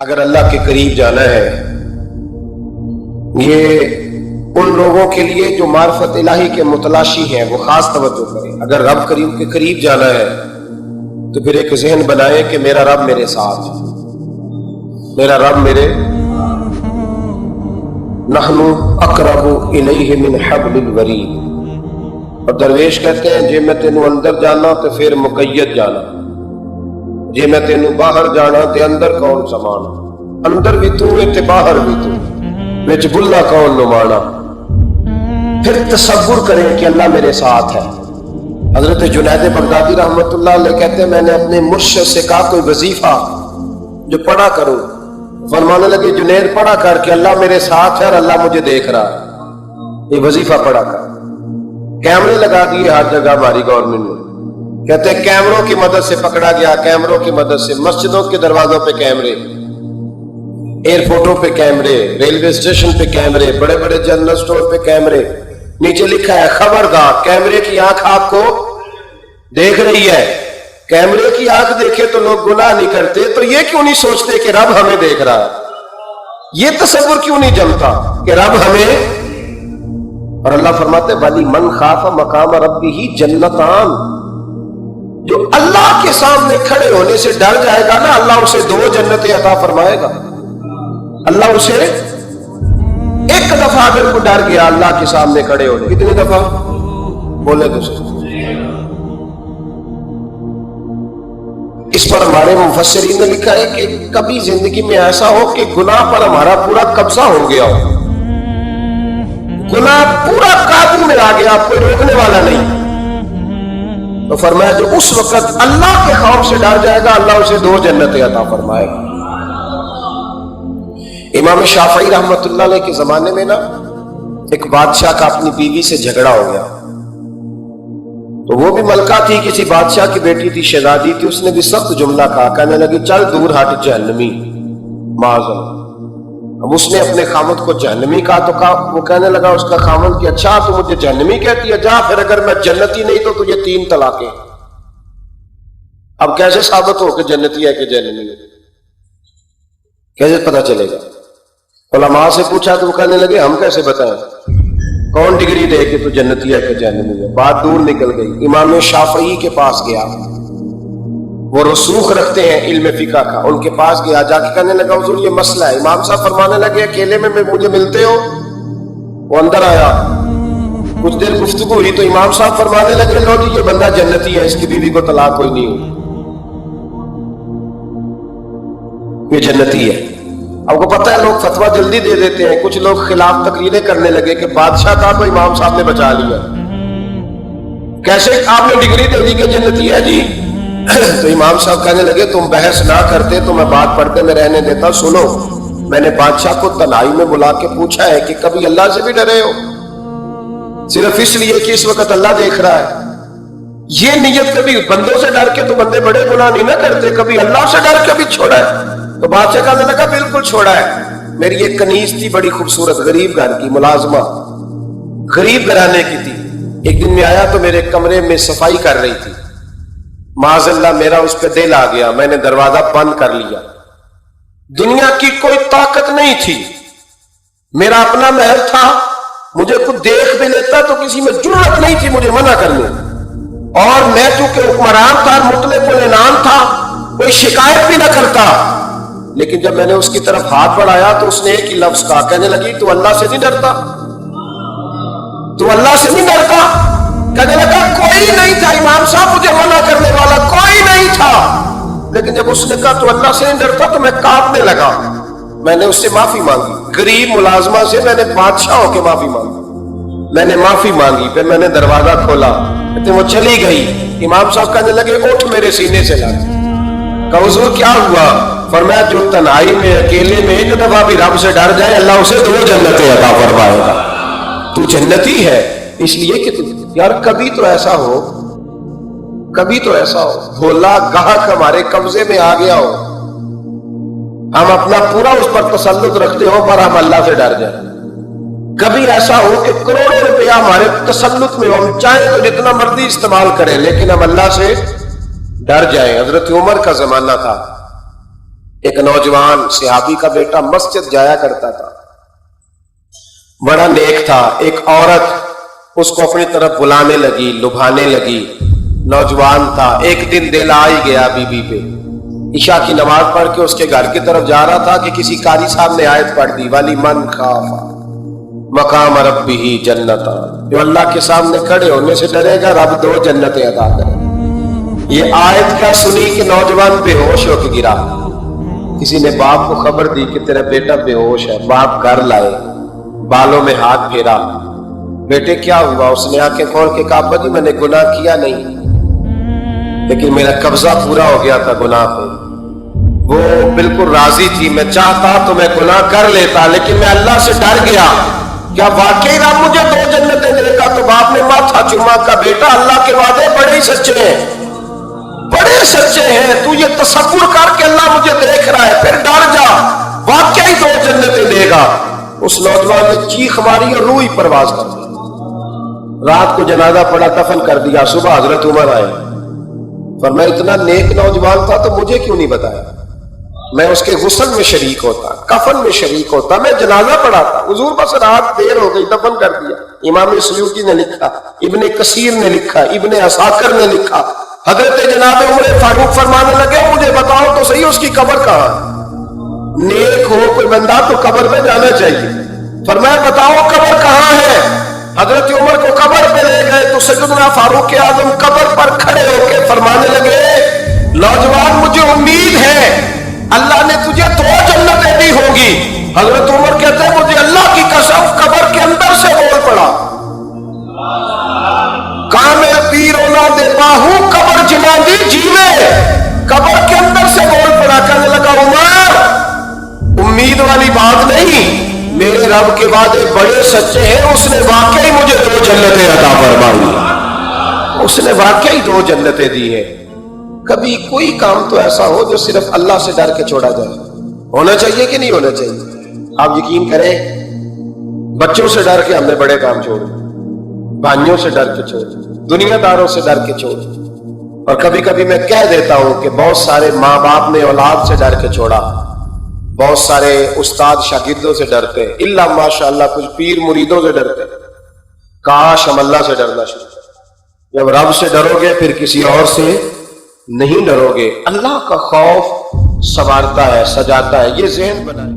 اگر اللہ کے قریب جانا ہے، یہ ان لوگوں کے لیے جو معرفت الہی کے متلاشی ہیں، وہ خاص توجہ کریں۔ اگر رب کریم کے قریب جانا ہے تو پھر ایک ذہن بنائیں کہ میرا رب میرے ساتھ، میرا رب میرے نحن اقرب الیہ من حبل الورید۔ اور درویش کہتے ہیں جے میں تینوں اندر جانا تو پھر مقید جانا، جے میں تینوں باہر جانا تے اندر کون سمانا، اندر بھی تو تے باہر بھی تو، وچ بلا کون نمانا۔ پھر تصور کریں کہ اللہ میرے ساتھ ہے۔ حضرت جنید بغدادی رحمۃ اللہ علیہ کہتے ہیں میں نے اپنے مرشد سے کہا کوئی وظیفہ جو پڑھا کروں، فرمانے لگے جنید پڑھا کر کہ اللہ میرے ساتھ ہے اور اللہ مجھے دیکھ رہا ہے، یہ وظیفہ پڑھا کر۔ کیمرے لگا دیے ہر جگہ ہماری گورنمنٹ نے، کہتے ہیں کیمروں کی مدد سے پکڑا گیا، کیمروں کی مدد سے مسجدوں کے دروازوں پہ کیمرے، ایئرپورٹوں پہ کیمرے، ریلوے اسٹیشن پہ کیمرے، بڑے بڑے جنرل سٹور پہ کیمرے، نیچے لکھا ہے خبردار کیمرے کی آنکھ آپ کو دیکھ رہی ہے۔ کیمرے کی آنکھ دیکھے تو لوگ گناہ نہیں کرتے، تو یہ کیوں نہیں سوچتے کہ رب ہمیں دیکھ رہا ہے؟ یہ تصور کیوں نہیں جمتا کہ رب ہمیں؟ اور اللہ فرماتے وَلِمَنْ من خاف مقام ربہ جنتان، جو اللہ کے سامنے کھڑے ہونے سے ڈر جائے گا نا، اللہ اسے 2 جنتیں عطا فرمائے گا۔ اللہ اسے ایک دفعہ اگر کو ڈر گیا اللہ کے سامنے کھڑے ہونے، کتنی دفعہ بولے تو صحیح۔ اس پر ہمارے مفسرین نے لکھا ہے کہ کبھی زندگی میں ایسا ہو کہ گناہ پر ہمارا پورا قبضہ ہو گیا ہو، گناہ پورا قابو میں آ گیا، کوئی روکنے والا نہیں، تو فرمایا جو اس وقت اللہ کے خوف سے ڈر جائے گا اللہ اسے 2 جنتیں عطا فرمائے گا۔ امام شافعی رحمۃ اللہ علیہ کے زمانے میں نا ایک بادشاہ کا اپنی بیوی سے جھگڑا ہو گیا، تو وہ بھی ملکہ تھی، کسی بادشاہ کی بیٹی تھی، شہزادی تھی، اس نے بھی سخت جملہ کہا، کہنے لگی چل دور ہٹ جہنمی، معاذ اللہ۔ اب اس نے اپنے خامد کو جہنمی کہا تو وہ کہنے لگا اس کا خامد کہ اچھا تو مجھے جہنمی کہتی ہے، جا پھر اگر میں جنتی نہیں تو تجھے 3 طلاقیں۔ اب کیسے ثابت ہو کہ جنتی ہے کہ جہنمی ہے؟ کیسے پتہ چلے گا؟ علماء سے پوچھا تو وہ کہنے لگے ہم کیسے بتائیں، کون ڈگری دے کہ تو جنتی ہے کہ جہنمی ہے؟ بات دور نکل گئی۔ امام شافعی کے پاس گیا، وہ رسوخ رکھتے ہیں علم فقہ کا، ان کے پاس گیا، جا کے کہنے لگا حضور یہ مسئلہ ہے۔ امام صاحب فرمانے لگے اکیلے میں مجھے ملتے ہو؟ وہ اندر آیا، کچھ دیر گفتگو ہوئی تو امام صاحب فرمانے لگے لو جی یہ بندہ جنتی ہے، اس کی بیوی کو طلاق کوئی نہیں ہوئی، یہ جنتی ہے۔ اب کو پتہ ہے لوگ فتویٰ جلدی دے دیتے ہیں، کچھ لوگ خلاف تقریریں کرنے لگے کہ بادشاہ تھا تو امام صاحب نے بچا لیا، کیسے آپ نے ڈگری دے دی کہ جنتی ہے جی؟ تو امام صاحب کہنے لگے تم بحث نہ کرتے تو میں بات پڑھتے میں رہنے دیتا۔ سنو، میں نے بادشاہ کو تنہائی میں بلا کے پوچھا ہے کہ کبھی اللہ سے بھی ڈرے ہو؟ صرف اس لیے کہ اس وقت اللہ دیکھ رہا ہے۔ یہ نیت کبھی بندوں سے ڈر کے تو بندے بڑے گناہ نہیں نہ کرتے، کبھی اللہ سے ڈر کے بھی چھوڑا ہے؟ تو بادشاہ کہنے لگا بالکل چھوڑا ہے۔ میری ایک کنیز تھی بڑی خوبصورت، غریب گھر کی ملازمہ، غریب گھرانے کی تھی، ایک دن میں آیا تو میرے کمرے میں صفائی کر رہی تھی، معاذ اللہ میرا اس پہ دل آ گیا، میں نے دروازہ بند کر لیا۔ دنیا کی کوئی طاقت نہیں تھی، میرا اپنا محل تھا، مجھے کچھ دیکھ بھی لیتا تو کسی میں جرأت نہیں تھی مجھے منع کرنے، اور میں چونکہ حکمران تھا، مطلق العنان تھا، کوئی شکایت بھی نہ کرتا۔ لیکن جب میں نے اس کی طرف ہاتھ بڑھایا تو اس نے ایک ہی لفظ کہا، کہنے لگی تو اللہ سے نہیں ڈرتا؟ تو اللہ سے نہیں ڈرتا؟ کہنے لگا کوئی نہیں تھا امام صاحب مجھے منع کرنے والا، کوئی نہیں تھا، لیکن جب اس نے کہا تو اللہ سے نہیں ڈرتا تو میں کانپنے لگا۔ میں نے اس سے معافی مانگی، غریب ملازمہ سے میں نے بادشاہ ہو کے معافی مانگی، میں نے معافی مانگی، پھر میں نے دروازہ کھولا، وہ چلی گئی۔ امام صاحب کہنے لگے اٹھ میرے سینے سے لگ۔ کہا حضور کیا ہوا؟ فرمایا جو تنہائی میں اکیلے میں ایک دفعہ بھی رب سے ڈر جائے اللہ اسے 2 جنتیں عطا فرمائے گا۔ تو جنتی ہے اس لیے کہ یار کبھی تو ایسا ہو، کبھی تو ایسا ہو بھولا گاہک ہمارے قبضے میں آ گیا ہو، ہم اپنا پورا اس پر تسلط رکھتے ہو پر ہم اللہ سے ڈر جائیں۔ کبھی ایسا ہو کہ کروڑوں روپیہ ہمارے تسلط میں ہو، ہم چاہیں تو جتنا مرضی استعمال کریں لیکن ہم اللہ سے ڈر جائیں۔ حضرت عمر کا زمانہ تھا، ایک نوجوان صحابی کا بیٹا مسجد جایا کرتا تھا، بڑا نیک تھا. ایک عورت اس کو اپنی طرف بلانے لگی، لبھانے لگی. نوجوان تھا، ایک دن دل آ ہی گیا بی بی پہ. عشاء کی نماز پڑھ کے اس کے گھر کی طرف جا رہا تھا کہ کسی قاری صاحب نے آیت پڑھ دی، وَلِمَنْ خَافَ مقام ربہ جنتا، جو اللہ کے سامنے کھڑے ہونے سے ڈرے گا رب 2 جنتیں عطا کرے. یہ آیت کیا سنی کہ نوجوان بے ہوش ہو کے گرا. کسی نے باپ کو خبر دی کہ تیرا بیٹا بے ہوش ہے. باپ گھر لائے، بالوں میں ہاتھ پھیرا، بیٹے کیا ہوا؟ اس نے آنکھیں کھول کے کہا ابا جی میں نے گناہ کیا نہیں، لیکن میرا قبضہ پورا ہو گیا تھا گناہ پہ. وہ بالکل راضی تھی، میں چاہتا تو میں گناہ کر لیتا لیکن میں اللہ سے ڈر گیا. کیا واقعی رب مجھے 2 جنتیں دے گا؟ تو باپ نے ماتھا چوما کا بیٹا اللہ کے وعدے بڑے ہی سچے ہیں، بڑے سچے ہیں. تو یہ تصور کر کے اللہ مجھے دیکھ رہا ہے، پھر ڈر جا، واقعی 2 جنتیں دے گا. اس نوجوان نے چیخ ماری اور روح ہی پرواز کر دی. رات کو جنازہ پڑا، دفن کر دیا. صبح حضرت عمر آئے، فرمایا اتنا نیک نوجوان تھا تو مجھے کیوں نہیں بتایا؟ میں اس کے غسل میں شریک ہوتا، کفن میں شریک ہوتا، میں جنازہ پڑھاتا. حضور بس رات دیر ہو گئی، دفن کر دیا. امام سیوطی نے لکھا، ابن کثیر نے لکھا، ابن عساکر نے لکھا. حضرت جناب عمر فاروق فرمانے لگے مجھے بتاؤ تو صحیح اس کی قبر کہاں ہے؟ نیک ہو کوئی بندہ تو قبر پہ جانا چاہیے. فرمایا بتاؤ قبر کہاں ہے؟ حضرت عمر کو قبر پہ لے گئے تو سیدنا فاروق اعظم قبر پر کھڑے ہو کے فرمانے لگے نوجوان مجھے امید ہے اللہ نے تجھے 2 جنتیں دی ہوں گی. حضرت عمر کہتے ہیں مجھے اللہ کی قسم قبر کے اندر سے بول پڑا، کامل پیر اولا دے باہو قبر جما دی جیوے. قبر کے اندر سے بول پڑا، کہنے لگا عمر امید والی بات نہیں، میرے رب کے وعدے بڑے سچے ہیں. اس نے واقعی مجھے 2 جنتیں عطا فرمائی، اس نے واقعی 2 جنتیں دی ہیں. کبھی کوئی کام تو ایسا ہو جو صرف اللہ سے ڈر کے چھوڑا جائے. ہونا چاہیے کہ نہیں ہونا چاہیے؟ آپ یقین کریں بچوں سے ڈر کے ہم نے بڑے کام چھوڑے، بھائیوں سے ڈر کے چھوڑے، دنیا داروں سے ڈر کے چھوڑے. اور کبھی کبھی میں کہہ دیتا ہوں کہ بہت سارے ماں باپ نے اولاد سے ڈر کے چھوڑا، بہت سارے استاد شاگردوں سے ڈرتے، الا ماشاءاللہ کچھ پیر مریدوں سے ڈرتے. کاش ہم اللہ سے ڈرنا شروع کریں. جب رب سے ڈرو گے پھر کسی اور سے نہیں ڈرو گے. اللہ کا خوف سنوارتا ہے، سجاتا ہے. یہ ذہن بنائیں.